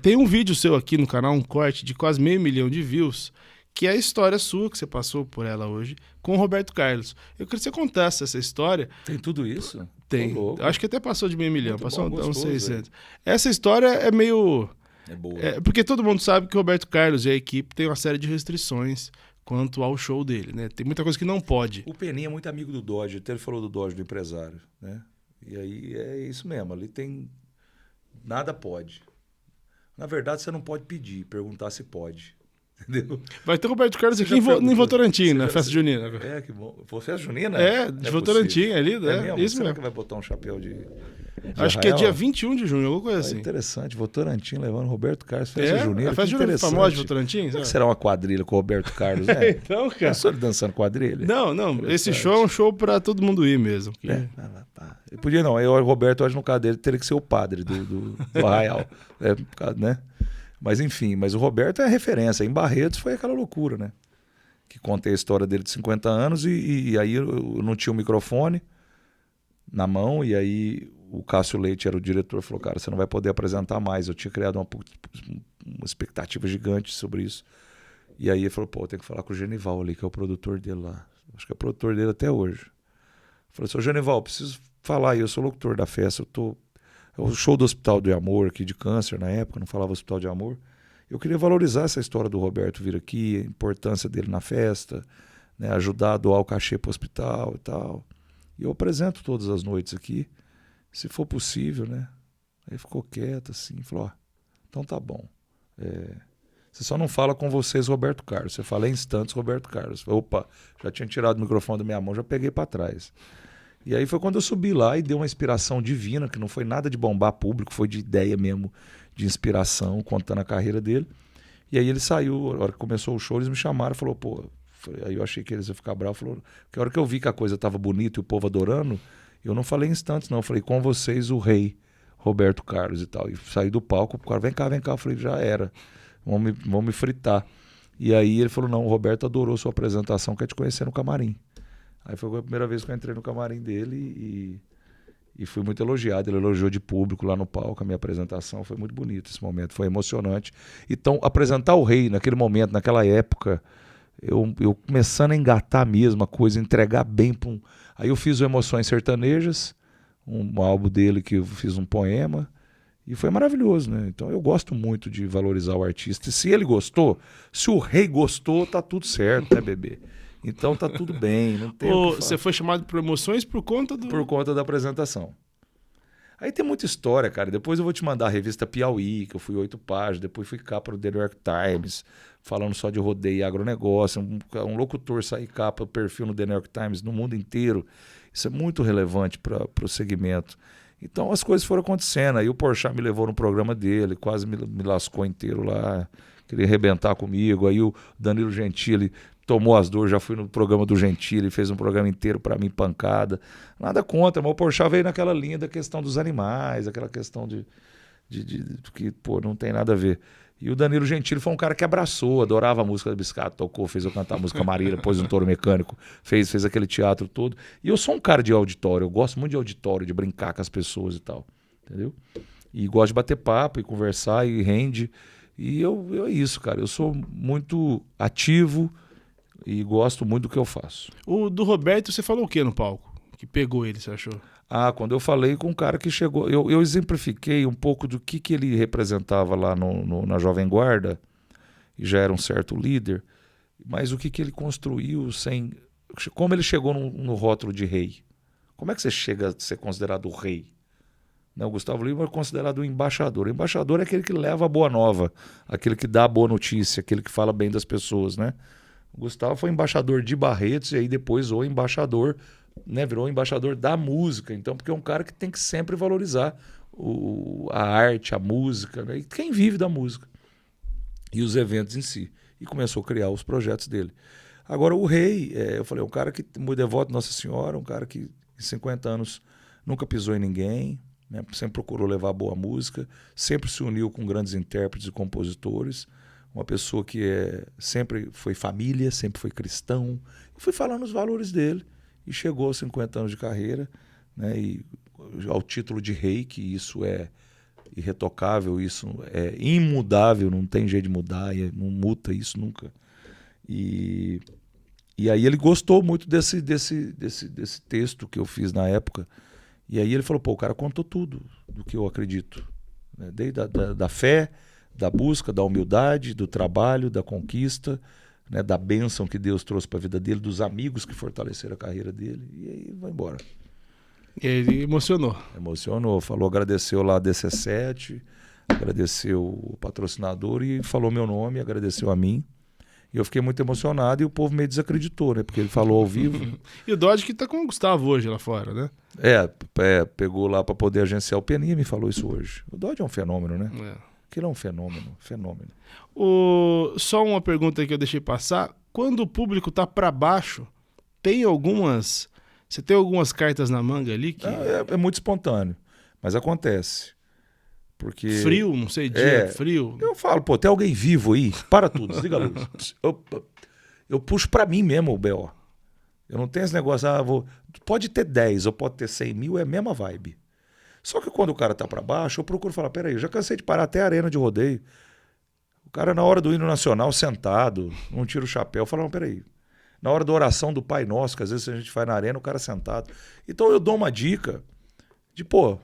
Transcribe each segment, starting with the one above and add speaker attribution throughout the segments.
Speaker 1: Tem um vídeo seu aqui no canal, um corte de quase 500 mil de views, que é a história sua, que você passou por ela hoje, com o Roberto Carlos. Eu queria que você contasse essa história.
Speaker 2: Tem tudo isso?
Speaker 1: Tem. Acho que até passou de 500 mil, passou uns 600. Essa história é meio...
Speaker 2: É boa.
Speaker 1: Porque todo mundo sabe que o Roberto Carlos e a equipe tem uma série de restrições quanto ao show dele, né? Tem muita coisa que não pode.
Speaker 2: O Peninha é muito amigo do Dodge, até ele falou do Dodge, do empresário, né? E aí é isso mesmo, ali tem... Nada pode. Na verdade, você não pode pedir, perguntar se pode. Entendeu?
Speaker 1: Vai ter o Roberto Carlos aqui em Votorantim, na festa junina.
Speaker 2: Que bom. Foi festa junina?
Speaker 1: De Votorantim ali, né?
Speaker 2: Isso
Speaker 1: mesmo.
Speaker 2: Será que vai botar um chapéu de
Speaker 1: acho que é dia 21 de junho, alguma coisa assim.
Speaker 2: Interessante, Votorantim levando Roberto Carlos, festa junina.
Speaker 1: A festa junina famosa de Votorantim.
Speaker 2: Será que será uma quadrilha com o Roberto Carlos, né?
Speaker 1: Então, cara.
Speaker 2: Pensou ele dançando quadrilha?
Speaker 1: Não. Esse show é um show pra todo mundo ir mesmo.
Speaker 2: Ele podia não. O Roberto, hoje no caso dele, teria que ser o padre do Arraial. Né? Mas enfim, o Roberto é referência. Em Barretos foi aquela loucura, né? Que contei a história dele de 50 anos e aí eu não tinha o microfone na mão e aí o Cássio Leite era o diretor, falou, cara, você não vai poder apresentar mais. Eu tinha criado uma expectativa gigante sobre isso. E aí ele falou, pô, eu tenho que falar com o Genival ali, que é o produtor dele lá. Acho que é o produtor dele até hoje. Eu falei, seu Genival, eu preciso falar aí, eu sou locutor da festa, é o show do Hospital de Amor aqui de câncer, na época, não falava Hospital de Amor. Eu queria valorizar essa história do Roberto vir aqui, a importância dele na festa, né, ajudar a doar o cachê para o hospital e tal. E eu apresento todas as noites aqui, se for possível, né? Aí ficou quieto assim, falou, então tá bom. Você só não fala com vocês Roberto Carlos, você fala em instantes Roberto Carlos. Opa, já tinha tirado o microfone da minha mão, já peguei para trás. E aí foi quando eu subi lá e deu uma inspiração divina, que não foi nada de bombar público, foi de ideia mesmo, de inspiração, contando a carreira dele. E aí ele saiu, a hora que começou o show, eles me chamaram e falaram, pô, aí eu achei que eles iam ficar bravos, falou, porque a hora que eu vi que a coisa estava bonita e o povo adorando, eu não falei instantes não, eu falei, com vocês o rei Roberto Carlos e tal. E saí do palco, o cara, vem cá, eu falei, já era, vão me fritar. E aí ele falou, não, o Roberto adorou sua apresentação, quer te conhecer no camarim. Aí foi a primeira vez que eu entrei no camarim dele e fui muito elogiado. Ele elogiou de público lá no palco a minha apresentação. Foi muito bonito esse momento, foi emocionante. Então, apresentar o rei naquele momento, naquela época, eu começando a engatar mesmo a coisa, entregar bem para um... Aí eu fiz o Emoções Sertanejas, um álbum dele que eu fiz um poema, e foi maravilhoso, né? Então eu gosto muito de valorizar o artista. E se ele gostou, se o rei gostou, tá tudo certo, né, bebê? Então tá tudo bem, não tem o que
Speaker 1: Você foi chamado por Emoções por conta do...
Speaker 2: Por conta da apresentação. Aí tem muita história, cara. Depois eu vou te mandar a revista Piauí, que eu fui 8 páginas, depois fui capa do The New York Times, falando só de rodeio e agronegócio. Um locutor sair capa, perfil no The New York Times no mundo inteiro. Isso é muito relevante para o segmento. Então as coisas foram acontecendo. Aí o Porchat me levou no programa dele, quase me lascou inteiro lá, queria arrebentar comigo. Aí o Danilo Gentili tomou as dores, já fui no programa do Gentili, fez um programa inteiro para mim, pancada. Nada contra, mas o Porchat veio naquela linha da questão dos animais, aquela questão de que, pô, não tem nada a ver. E o Danilo Gentili foi um cara que abraçou, adorava a música do Biscato, tocou, fez eu cantar a música Marília, pôs um touro mecânico, fez aquele teatro todo. E eu sou um cara de auditório, eu gosto muito de auditório, de brincar com as pessoas e tal, entendeu? E gosto de bater papo e conversar e rende. E é isso, cara, eu sou muito ativo e gosto muito do que eu faço.
Speaker 1: O do Roberto, você falou o que no palco? Que pegou ele, você achou?
Speaker 2: Quando eu falei com um cara que chegou... Eu exemplifiquei um pouco do que ele representava lá na Jovem Guarda, e já era um certo líder, mas o que ele construiu sem... Como ele chegou no rótulo de rei. Como é que você chega a ser considerado o rei? Né, o Gustavo Lima é considerado o embaixador. O embaixador é aquele que leva a boa nova, aquele que dá a boa notícia, aquele que fala bem das pessoas, né? O Gustavo foi embaixador de Barretos e aí depois o embaixador, né, virou embaixador da música. Então, porque é um cara que tem que sempre valorizar a arte, a música, né, e quem vive da música e os eventos em si. E começou a criar os projetos dele. Agora, o rei, eu falei, um cara que muito devoto a Nossa Senhora, um cara que em 50 anos nunca pisou em ninguém, né, sempre procurou levar boa música, sempre se uniu com grandes intérpretes e compositores. Uma pessoa que sempre foi família, sempre foi cristão. E fui falando os valores dele. E chegou aos 50 anos de carreira, né, e ao título de rei, que isso é irretocável, isso é imudável, não tem jeito de mudar, não muta isso nunca. E aí ele gostou muito desse texto que eu fiz na época. E aí ele falou, pô, o cara contou tudo do que eu acredito. Né? Desde da fé, da busca, da humildade, do trabalho, da conquista, né? Da bênção que Deus trouxe para a vida dele, dos amigos que fortaleceram a carreira dele. E aí vai embora.
Speaker 1: E ele emocionou.
Speaker 2: Emocionou, falou, agradeceu lá a DC7, agradeceu o patrocinador e falou meu nome, agradeceu a mim. E eu fiquei muito emocionado e o povo meio desacreditou, né? Porque ele falou ao vivo.
Speaker 1: E o Dodge que tá com o Gustavo hoje lá fora, né?
Speaker 2: Pegou lá para poder agenciar o Peninha, me falou isso hoje. O Dodge é um fenômeno, né? Aquilo é um fenômeno.
Speaker 1: Só uma pergunta que eu deixei passar. Quando o público tá para baixo, você tem algumas cartas na manga ali que...
Speaker 2: É muito espontâneo, mas acontece. Porque...
Speaker 1: Frio, não sei, dia frio.
Speaker 2: Eu falo, pô, tem alguém vivo aí? Para tudo, desliga a luz. Eu puxo para mim mesmo o B.O. Eu não tenho esse negócio, pode ter 10 ou pode ter 100 mil, é a mesma vibe. Só que quando o cara tá para baixo, eu procuro falar, peraí, eu já cansei de parar até a arena de rodeio. O cara na hora do hino nacional sentado, não tira o chapéu, fala, não, peraí. Na hora da oração do Pai Nosso, que às vezes a gente faz na arena, o cara sentado. Então eu dou uma dica de, pô,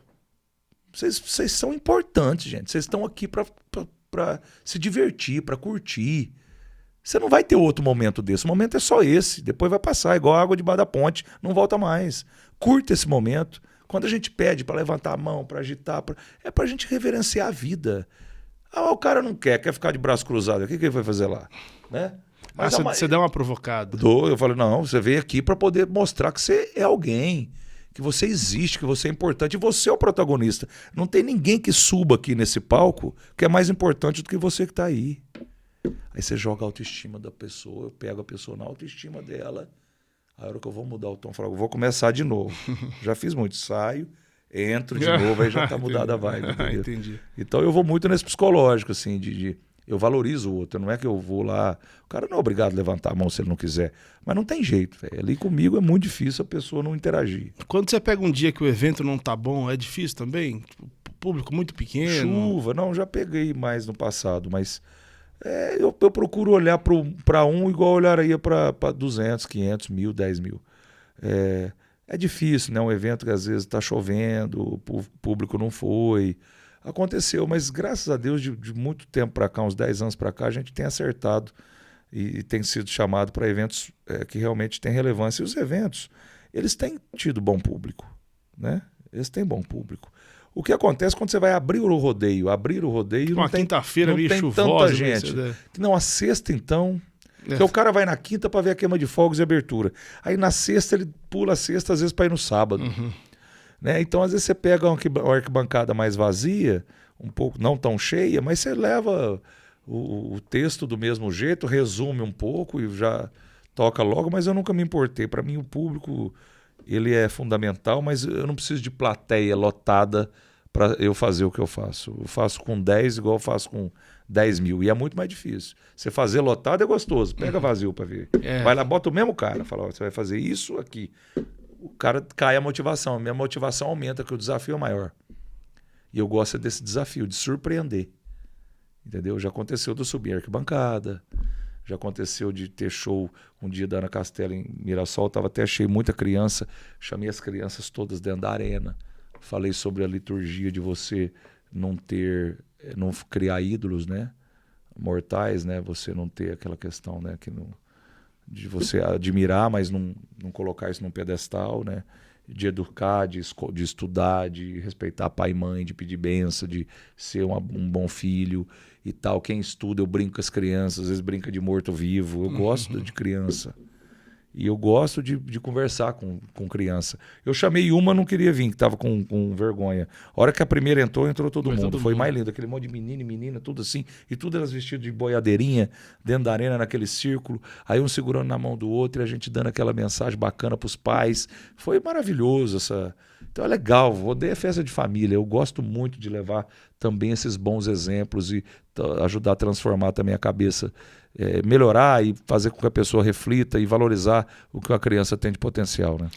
Speaker 2: vocês são importantes, gente. Vocês estão aqui para se divertir, para curtir. Você não vai ter outro momento desse. O momento é só esse. Depois vai passar, igual a água debaixo da ponte. Não volta mais. Curta esse momento. Quando a gente pede para levantar a mão, para agitar, é para a gente reverenciar a vida. O cara não quer ficar de braço cruzado. O que ele vai fazer lá? Né?
Speaker 1: Mas você dá uma provocada.
Speaker 2: Eu falei, não, você veio aqui para poder mostrar que você é alguém, que você existe, que você é importante e você é o protagonista. Não tem ninguém que suba aqui nesse palco que é mais importante do que você que está aí. Aí você joga a autoestima da pessoa, eu pego a pessoa na autoestima dela, a hora que eu vou mudar o tom, eu falo, eu vou começar de novo. Já fiz muito, saio, entro de novo, aí já está mudada a vibe.
Speaker 1: Entendi.
Speaker 2: Então eu vou muito nesse psicológico, assim, eu valorizo o outro, não é que eu vou lá... O cara não é obrigado a levantar a mão se ele não quiser. Mas não tem jeito, velho. Ali comigo é muito difícil a pessoa não interagir.
Speaker 1: Quando você pega um dia que o evento não tá bom, é difícil também? Público muito pequeno?
Speaker 2: Chuva, não, já peguei mais no passado, mas eu procuro olhar para um igual eu olharia para 200, 500, 1.000, 10 mil. É difícil, né? Um evento que às vezes está chovendo, o público não foi... Aconteceu, mas graças a Deus, de muito tempo para cá, uns 10 anos para cá, a gente tem acertado e tem sido chamado para eventos que realmente têm relevância. E os eventos, eles têm tido bom público, né? Eles têm bom público. O que acontece quando você vai abrir o rodeio?
Speaker 1: Uma quinta-feira meio chuvosa.
Speaker 2: Tanta gente. Não, a sexta, então... Porque o cara vai na quinta para ver a queima de fogos e abertura. Aí na sexta ele pula a sexta, às vezes para ir no sábado.
Speaker 1: Uhum.
Speaker 2: Né? Então, às vezes, você pega uma arquibancada mais vazia, um pouco não tão cheia, mas você leva o texto do mesmo jeito, resume um pouco e já toca logo, mas eu nunca me importei. Para mim, o público ele é fundamental, mas eu não preciso de plateia lotada para eu fazer o que eu faço. Eu faço com 10 igual eu faço com 10 mil. E é muito mais difícil. Você fazer lotado é gostoso. Pega vazio para ver. Vai lá, bota o mesmo cara. Fala, você vai fazer isso aqui. O cara cai a motivação. Minha motivação aumenta, porque o desafio é maior. E eu gosto desse desafio, de surpreender. Entendeu? Já aconteceu de eu subir a arquibancada, já aconteceu de ter show um dia da Ana Castela em Mirassol, estava até cheio, muita criança, chamei as crianças todas dentro da arena, falei sobre a liturgia de você não criar ídolos, né? Mortais, né? Você não ter aquela questão, né? De você admirar, mas não colocar isso num pedestal, né? De educar, de estudar, de respeitar pai e mãe, de pedir bênção, de ser um bom filho e tal. Quem estuda, eu brinco com as crianças, às vezes brinca de morto-vivo. Eu gosto de criança. E eu gosto de conversar com criança. Eu chamei uma, não queria vir, que estava com vergonha. A hora que a primeira entrou todo mundo. Foi mais lindo. Aquele monte de menino e menina, tudo assim. E tudo elas vestidas de boiadeirinha, dentro da arena, naquele círculo. Aí um segurando na mão do outro e a gente dando aquela mensagem bacana para os pais. Foi maravilhoso essa... Então é legal, odeio a festa de família. Eu gosto muito de levar também esses bons exemplos e ajudar a transformar também a cabeça, melhorar e fazer com que a pessoa reflita e valorizar o que a criança tem de potencial, né?